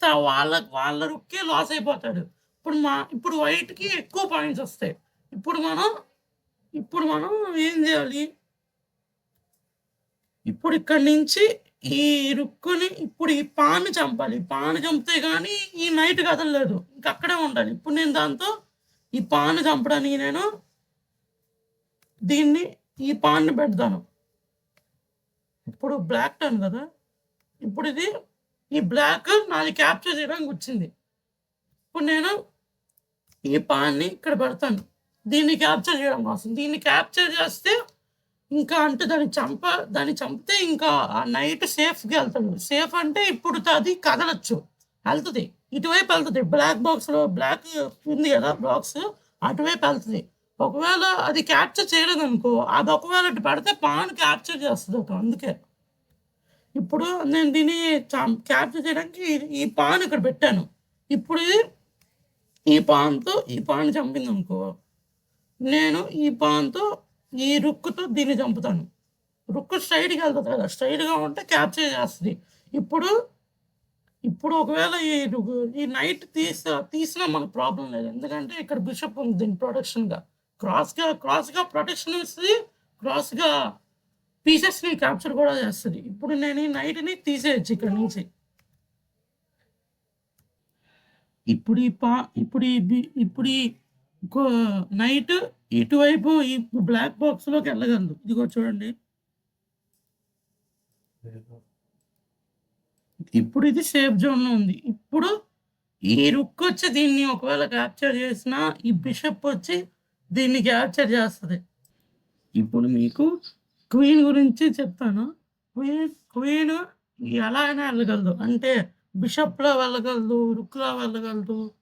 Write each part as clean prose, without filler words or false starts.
వాళ్ళ రుక్కే లాస్ అయిపోతాడు. ఇప్పుడు వైట్‌కి ఎక్కువ పాయింట్స్ వస్తాయి. ఇప్పుడు మనం ఇప్పుడు మనం ఏం జేయాలి? ఇప్పుడు ఇక్కడి నుంచి ఈ రుక్కుని ఇప్పుడు ఈ పాన్ని చంపాలి. ఈ పాన్ని చంపితే గాని ఈ నైట్ కదలలేదు. ఇంక అక్కడే ఉండాలి. ఇప్పుడు నేను దాంతో ఈ పాన్ని చంపడానికి నేను దీన్ని ఈ పాన్‌ని పెడతాను. ఇప్పుడు బ్లాక్ టర్న్ గదా! ఇప్పుడిది ఈ బ్లాక్ నాది క్యాప్చర్ చేయడానికొచ్చింది. ఇప్పుడు నేను ఈ పాన్‌ని ఇక్కడ పెడతాను. దీన్ని క్యాప్చర్ చేయడం కోసం. దీన్ని క్యాప్చర్ చేస్తే ఇంకా అంటే దాన్ని చంపితే ఇంకా ఆ నైట్ సేఫ్‌గా ఎళ్తాడు. సేఫ్ అంటే ఇప్పుడు అది కదలొచ్చు. ఎళ్తది. ఇటువైపు ఎళ్తది. బ్లాక్ ఉంది గదా! బాక్స్ అటువైపు ఎళ్తది. ఒకవేళ అది క్యాప్చర్ చేయలేదనుకో, అది ఒకవేళ ఇటు పెడితే పాన్ క్యాప్చర్ చేస్తదట అందుకే. ఇప్పుడు నేను దీన్ని క్యాప్చర్ చేయడానికి ఈ పాన్ ఇక్కడ పెట్టాను. ఇప్పుడు ఈ పాన్ చంపిందనుకో, నేను ఈ పాన్‌తో ఈ రుక్కుతో దీన్ని చంపుతాను. రుక్కు స్ట్రెయిట్‌గా ఎళ్తది కదా! స్ట్రెయిట్‌గా ఉంటే క్యాప్చర్ చేస్తది. ఇప్పుడు ఇప్పుడు ఒకవేళ ఈ నైట్ తీసినా మనకు ప్రాబ్లమ్ లేదు. ఎందుకంటే ఇక్కడ బిషప్ ఉంది దీని ప్రొటెక్షన్‌గా. క్రాస్‌గా ప్రొటెక్షన్ ఇస్తది. క్రాస్‌గా పీసెస్‌ని క్యాప్చర్ కూడా చేస్తది. ఇప్పుడు నేను ఈ నైట్‌ని తీసేయొచ్చు ఇక్కడి నుంచి. ఇప్పుడు ఈ పా ఇప్పుడు ఈ బి ఇప్పుడు ఈ కో నైట్ ఇటువైపు ఈ బ్లాక్ బాక్స్‌లోకెళ్ళగలదు. ఇదిగో చూడండి. ఇప్పుడు ఇది సేఫ్ జోన్‌లో ఉంది. ఇప్పుడు ఈ రుక్కొచ్చి దీన్ని ఒకవేళ క్యాప్చర్ చేసినా, ఈ బిషప్ వచ్చి దీన్ని క్యాప్చర్ చేస్తది. ఇప్పుడు మీకు క్వీన్ గురించి చెప్తాను. క్వీన్ ఎలా అయినా వెళ్ళగలదు. అంటే బిషప్‌లా వెళ్ళగలదు, రుక్‌లా వెళ్ళగలదు,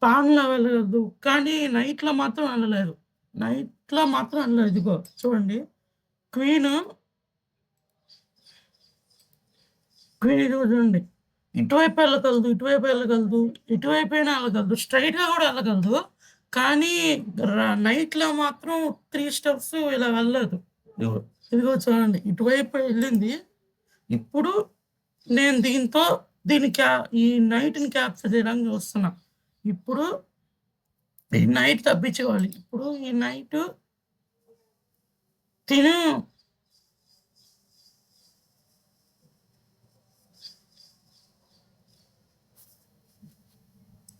పాన్‌లా వెళ్ళగలదు. కానీ నైట్‌లో మాత్రం వెళ్ళలేదు. నైట్‌లో మాత్రం వెళ్ళలేదు. ఇదిగో చూడండి. క్వీను క్వీన్ ఇదిగో చూడండి. ఇటువైపు వెళ్ళగలదు, ఇటువైపు వెళ్ళగలదు, ఎటువైపైనా వెళ్ళగలదు. స్ట్రెయిట్‌గా కూడా వెళ్ళగలదు. కానీ నైట్‌లో మాత్రం 3 స్టెప్స్ ఇలా వెళ్ళలేదు. ఇదిగో, ఇదిగో చూడండి. ఇటువైపు వెళ్ళింది. ఇప్పుడు నేను దీన్ని ఈ నైట్‌ని క్యాప్చర్ చేయడానికి చూస్తున్నా. ఇప్పుడు ఈ నైట్ తప్పించుకోవాలి. ఇప్పుడు ఈ నైటు తిను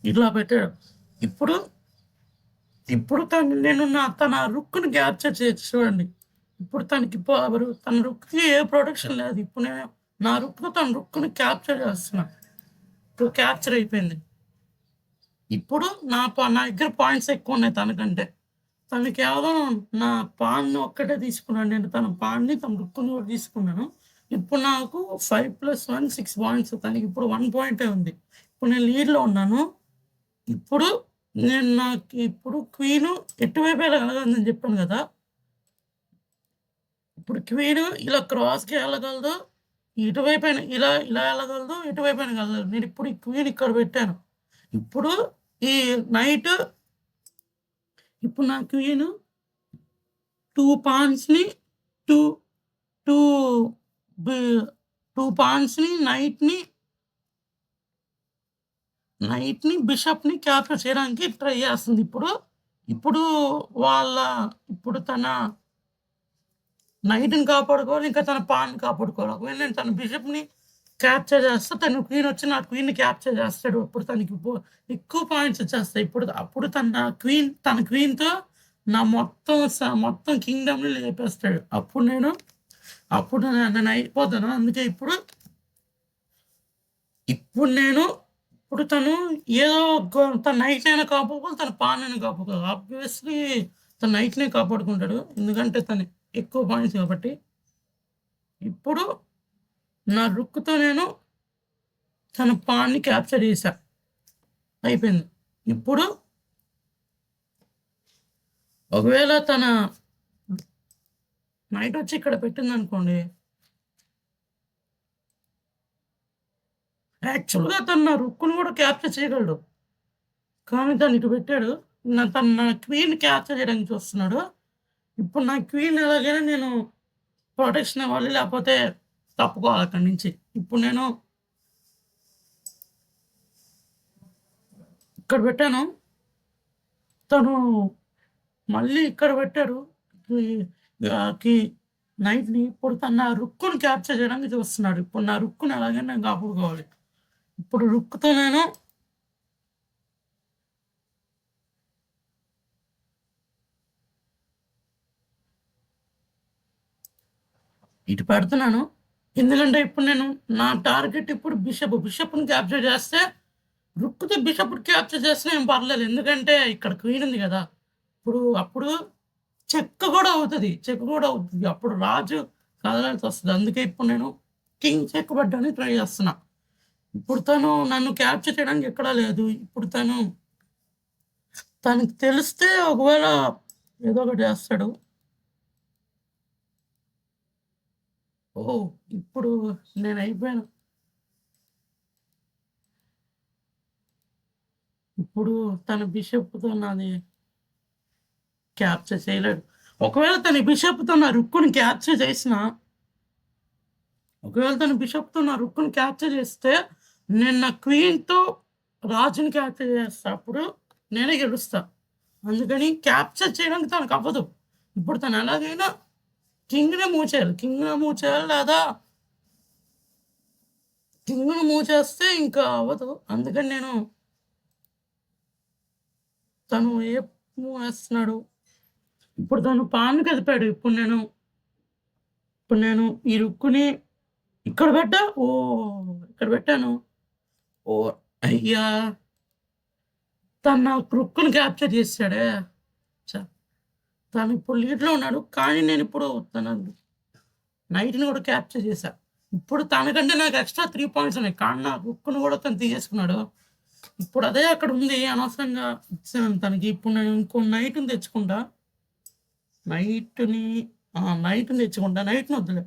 ఇలా పెట్టాడు. ఇప్పుడు ఇప్పుడు తన రుక్‌ని క్యాప్చర్ చేయొచ్చు చూడండి. ఇప్పుడు తన రుక్‌కి ఏ ప్రొటెక్షన్ లేదు. ఇప్పుడు నేను నా రుక్‌తో తన రుక్‌ని క్యాప్చర్ చేస్తున్నా. ఇప్పుడు క్యాప్చర్ అయిపోయింది. ఇప్పుడు నా దగ్గర పాయింట్స్ ఎక్కువున్నాయి తనకంటే. తను కేవలం నా పాన్‌ని ఒక్కటే తీసుకున్నాడు. నేను తన పాన్‌ని, తన రుక్కుని కూడా తీసుకున్నాను. ఇప్పుడు నాకు 5+1 6 పాయింట్స్. తనకి ఇప్పుడు 1 పాయింటే ఉంది. ఇప్పుడు నేను లీడ్‌లో ఉన్నాను. ఇప్పుడు ఇప్పుడు క్వీను ఎటువైపు వెళ్ళగలదని చెప్పాను గదా! ఇప్పుడు క్వీను ఇలా క్రాస్‌గా వెళ్ళగలదు. ఇటువైపైన ఇలా వెళ్ళగలదు. ఎటువైపైన వెళ్ళగలదు. నేనిప్పుడు ఈ క్వీన్ ఇక్కడ పెట్టాను. ఇప్పుడు ఈ నైట్ ఇప్పుడు నా క్వీను 2 పాన్స్‌ని 2 2 బి 2 పాన్స్‌ని బిషప్‌ని క్యాప్చర్ చేయడానికి ట్రై చేస్తుంది. ఇప్పుడు వాళ్ళ ఇప్పుడు తన నైట్‌ని కాపాడుకోవాలి. ఇంకా తన పాన్‌ని కాపాడుకోవాలి. ఒకవేళ నేను తన బిషప్‌ని క్యాప్చర్ చేస్తే తను క్వీన్ వచ్చి నా క్వీన్‌ని క్యాప్చర్ చేస్తాడు. అప్పుడు తనకి ఎక్కువ పాయింట్స్ వచ్చేస్తాయి. అప్పుడు తన క్వీన్‌తో నా మొత్తం కింగ్‌డమ్‌ని లేపేస్తాడు. అప్పుడు నేను అయిపోతాను. అందుకే ఇప్పుడు తను ఏదో తన నైట్‌నైనా కాపాడుకోవాలి. తన పాన్‌నైనా కాపాడుకోవాలి. ఆబ్వియస్‌లీ తన నైట్‌నే కాపాడుకుంటాడు. ఎందుకంటే తను ఎక్కువ పాయింట్స్ కాబట్టి. ఇప్పుడు నా రుక్‌తో నేను తన పాన్‌ని క్యాప్చర్ చేశా. అయిపోయింది. ఇప్పుడు ఒకవేళ తన నైట్ వచ్చి ఇక్కడ పెట్టిందనుకోండి. యాక్చువల్‌గా తను నా రుక్కుని కూడా క్యాప్చర్ చేయగలడు. కానీ తను ఇటు పెట్టాడు. తను నా క్వీన్ క్యాప్చర్ చేయడానికి చూస్తున్నాడు. ఇప్పుడు నా క్వీన్ ఎలాగైనా నేను ప్రొటెక్షన్ ఇవ్వాలి. లేకపోతే తప్పుకోవాలి అక్కడి నుంచి. ఇప్పుడు నేను ఇక్కడ పెట్టాను. తను మళ్ళీ ఇక్కడ పెట్టాడు. నైట్‌ని. ఇప్పుడు తను నా రుక్కుని క్యాప్చర్ చేయడానికి చూస్తున్నాడు. ఇప్పుడు నా రుక్కుని ఎలాగైనా నేను కాపాడుకోవాలి. ఇప్పుడు రుక్కుతో నేను ఇటు పెడుతున్నాను. ఎందుకంటే ఇప్పుడు నేను నా టార్గెట్ ఇప్పుడు బిషప్‌ని క్యాప్చర్ చేస్తే రుక్కుతో బిషప్‌ని క్యాప్చర్ చేసినా ఏం పర్లేదు. ఎందుకంటే ఇక్కడ క్వీన్ ఉంది కదా! అప్పుడు చెక్ కూడా అవుతది. అప్పుడు రాజు కదలాల్సొస్తది. అందుకే ఇప్పుడు నేను కింగ్ చెక్ పడ్డానికి ట్రై చేస్తున్నా. ఇప్పుడు తను నన్ను క్యాప్చర్ చేయడానికి ఎక్కడా లేదు. ఇప్పుడు తనకి తెలిస్తే ఒకవేళ ఏదో ఒకటి చేస్తాడు. ఓహ్! ఇప్పుడు నేనయిపోయాను. ఇప్పుడు తన బిషప్‌తో నాది క్యాప్చర్ చేయలేడు. ఒకవేళ తన బిషప్‌తో నా రుక్కుని క్యాప్చర్ చేసినా చేస్తే నేను నా క్వీన్‌తో రాజుని క్యాప్చర్ చేస్తా. అప్పుడు నేనే గెలుస్తా. అందుకని క్యాప్చర్ చేయడానికి తనకవ్వదు. ఇప్పుడు తను ఎలాగైనా కింగ్‌నే మూవ్ చేయాలి లేదా కింగ్‌ని మూవ్ చేస్తే ఇంకా అవ్వదు. అందుకని తను ఏ మూవ్ వేస్తున్నాడు. ఇప్పుడు తను పాన్ కదిపాడు. ఇప్పుడు నేను ఈ రుక్కుని ఇక్కడ పెట్టాను. ఓహ్! అయ్యా! తను నా రుక్కుని క్యాప్చర్ చేసాడే. తను ఇప్పుడు లీడ్‌లో ఉన్నాడు. కానీ నేనిప్పుడు తన నైట్‌ని కూడా క్యాప్చర్ చేశా. ఇప్పుడు తనకంటే నాకు ఎక్స్‌ట్రా 3 పాయింట్స్ ఉన్నాయి. కానీ నా రుక్కుని కూడా తను తీసేసుకున్నాడు. ఇప్పుడు అదే అక్కడ ఉంది. అనవసరంగా ఇచ్చాను తనకి. ఇప్పుడు నేను ఇంకో నైట్‌ని తెచ్చుకుంటా. నైట్‌ని తెచ్చుకుంటా. నైట్‌ని వద్దులే.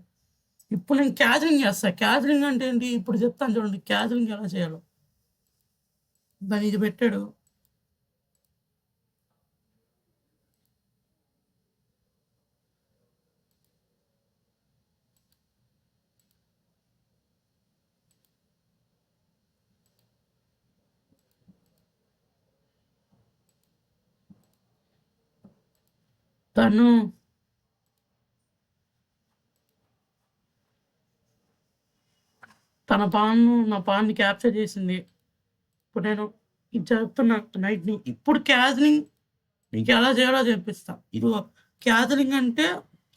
ఇప్పుడు నేను క్యాజలింగ్ చేస్తా. క్యాజలింగ్ అంటే ఏంటి? ఇప్పుడు చెప్తాను చూడండి. క్యాజలింగ్ ఎలా చేయాలో. దాన్ని ఇది పెట్టాడు. తను తన నా పాన్‌ని క్యాప్చర్ చేసింది. ఇప్పుడు నేను ఇది చెప్తున్నా నైట్‌ని. ఇప్పుడు క్యాజలింగ్ నీకు ఎలా చేయాలో చెప్పిస్తా. ఇదిగో క్యాజలింగ్ అంటే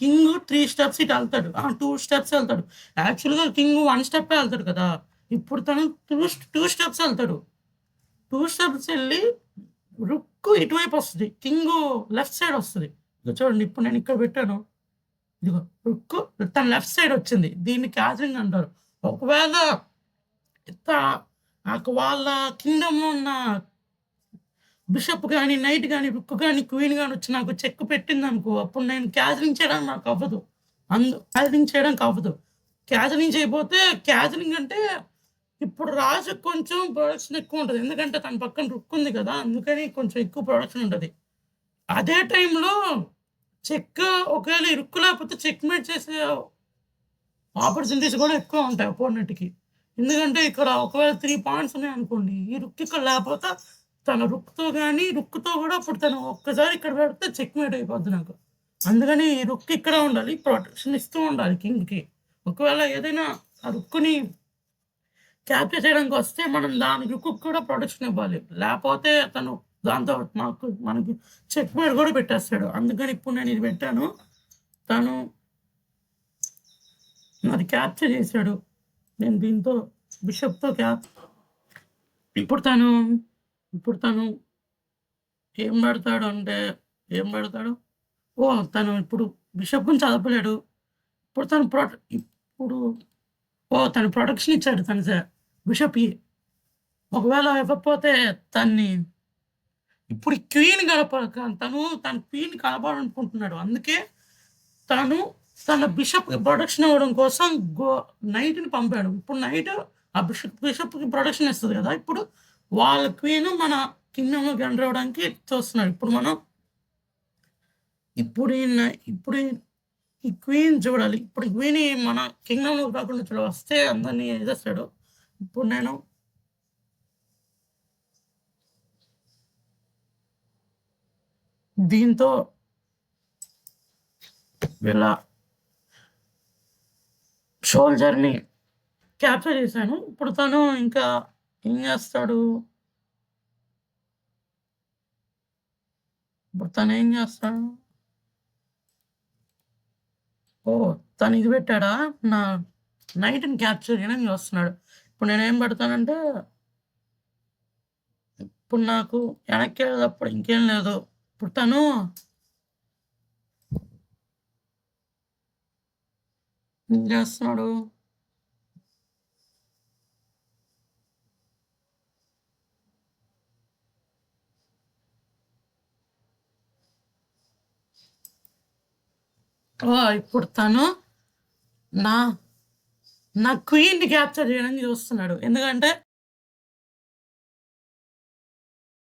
కింగ్ 3 స్టెప్స్ ఇటు ఎళ్తాడు. 2 స్టెప్స్ ఎళ్తాడు. యాక్చువల్‌గా కింగ్ 1 స్టెప్పే ఎళ్తాడు కదా! ఇప్పుడు తను 2 స్టెప్స్ ఎళ్తాడు. 2 స్టెప్స్ ఎళ్లి రుక్కు ఇటువైపు వస్తది. కింగు లెఫ్ట్ సైడ్ వస్తది. ఇగో చూడండి ఇప్పుడు నేను ఇక్కడ పెట్టాను. ఇదిగో రుక్కు తన లెఫ్ట్ సైడ్ వచ్చింది. దీన్ని క్యాజలింగ్ అంటారు. ఒకవేళ నాకు వాళ్ళ కింగ్‌డమ్‌లో ఉన్న బిషప్ గాని, నైట్ గాని, రుక్ గాని, క్వీన్ గాని వచ్చి నాకు చెక్ పెట్టిందనుకో, అప్పుడు నేను క్యాజలింగ్ చేయడానికి నాకవ్వదు. క్యాజలింగ్ చేయడానికి అవ్వదు. క్యాజలింగ్ చేయకపోతే క్యాజలింగ్ అంటే ఇప్పుడు రాజుకి కొంచెం ప్రొడక్షన్ ఎక్కువుంటది. ఎందుకంటే తన పక్కన రుక్ ఉంది కదా! అందుకని కొంచెం ఎక్కువ ప్రొడక్షన్ ఉంటది. అదే టైంలో చెక్ ఒకవేళ ఈ రుక్ లేకపోతే చెక్‌మేట్ చేసే ఆపర్చునిటీస్ కూడా ఎక్కువ ఉంటాయి అపోనెంట్‌కి. ఎందుకంటే ఇక్కడ ఒకవేళ 3 పాయింట్స్ ఉన్నాయనుకోండి, ఈ రుక్ ఇక్కడ లేకపోతే తన రుక్‌తో కూడా ఇప్పుడు తను ఒక్కసారి ఇక్కడ పెడితే చెక్‌మేట్ అయిపోద్ది నాకు. అందుకని ఈ రుక్ ఇక్కడే ఉండాలి. ప్రొటెక్షన్ ఇస్తూ ఉండాలి కింగ్‌కి. ఒకవేళ ఏదైనా ఆ రుక్కుని క్యాప్చర్ చేయడానికి వస్తే మనం దాని రుక్‌కి కూడా ప్రొటెక్షన్ ఇవ్వాలి. లేపోతే తను దాంతో మనకి చెక్‌మేట్ కూడా పెట్టేస్తాడు. అందుకని ఇప్పుడు నేను ఇది పెట్టాను. తను నాది క్యాప్చర్ చేశాడు. నేను దీంతో బిషప్‌తో ఇప్పుడు తను ఏం పెడతాడు? ఓహ్! తను ఇప్పుడు బిషప్‌ని చదవలేడు. ఇప్పుడు తను ప్రొటెక్షన్ ఇచ్చాడు బిషప్‌కి. ఒకవేళ ఇవ్వకపోతే ఇప్పుడు క్వీన్ తన క్వీన్ కలపాలనుకుంటున్నాడు. అందుకే తను తన బిషప్‌కి ప్రొటెక్షన్ ఇవ్వడం కోసం నైట్‌ని పంపాడు. ఇప్పుడు నైట్ ఆ బిషప్‌కి ప్రొటెక్షన్ ఇస్తది కదా! ఇప్పుడు వాళ్ళ క్వీన్ మన కింగ్‌డమ్‌లోకి ఎంటర్ అవ్వడానికి చూస్తున్నాడు. ఇప్పుడు ఈ క్వీన్ చూడాలి. ఇప్పుడు క్వీన్ మన కింగ్‌డమ్‌లోకి రాకుండా వస్తే అందరిని ఎసేస్తాడు. ఇప్పుడు నేను దీంతో వీళ్ళ షోల్జర్ని క్యాప్చర్ చేశాను. ఇప్పుడు తను ఇంకా ఏం చేస్తాడు? ఇప్పుడు తను ఏం చేస్తాడు? ఓ, తను ఇది పెట్టాడా? నా నైట్ని క్యాప్చర్ చేయడానికి వస్తున్నాడు. ఇప్పుడు నేనేం పెడతానంటే, ఇప్పుడు నాకు వెనక్కి వెళ్ళేటప్పుడు ఇంకేం లేదు. ఇప్పుడు తను ఏం చేస్తున్నాడు? ఇప్పుడు తను నా నా క్వీన్‌ని క్యాప్చర్ చేయడానికి చూస్తున్నాడు. ఎందుకంటే